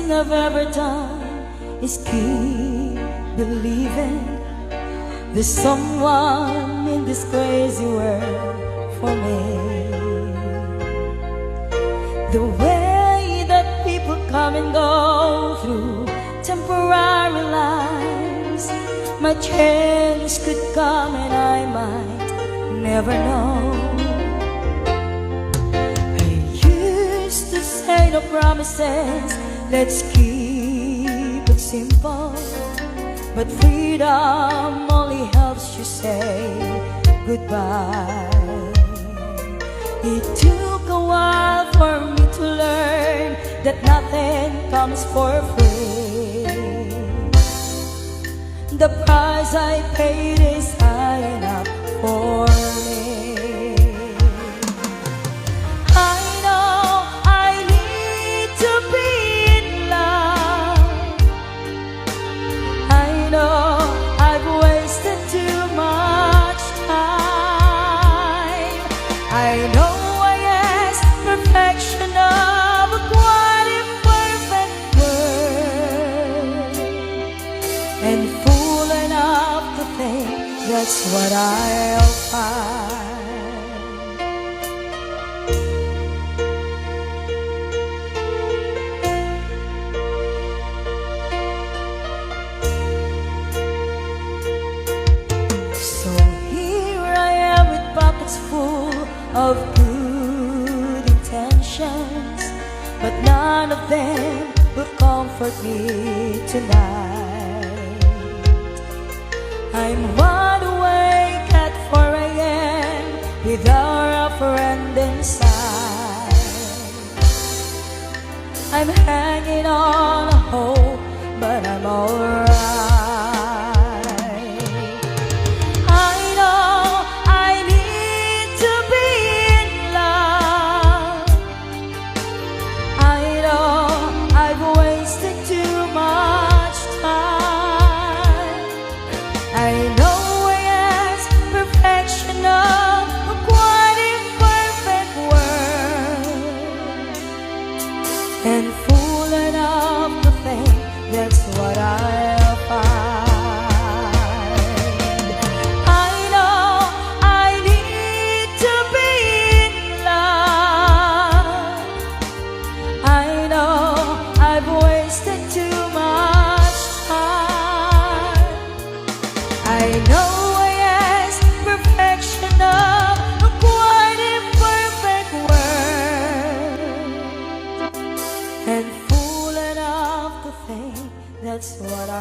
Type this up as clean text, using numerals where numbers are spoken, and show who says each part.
Speaker 1: thing I've ever done is keep believing there's someone in this crazy world for me. The way that people come and go through temporary lives, my chance could come and I might never know. I used to say no promises, let's keep it simple. But freedom only helps you say goodbye. It took a while for me to learn that nothing comes for free. The price I paid is high enough for me. I know I need to be in love. I know I've wasted too much time. I know I asked perfection of a quite imperfect world, and fool enough to think that's what I'll find. So here I am with pockets full of good intentions, but none of them will comfort me tonight. I'm wide awake at 4 a.m. without a friend inside. I'm hanging on a hope, but I'm alright. I know I need to be in love. I know I've wasted too much time. I know I asked perfection of a quite imperfect world, and fool enough to think that's what I'll find. I know I need to be in love. I know I've wasted too much time. I know I asked perfection of a quite imperfect world, and fool enough to think that's what I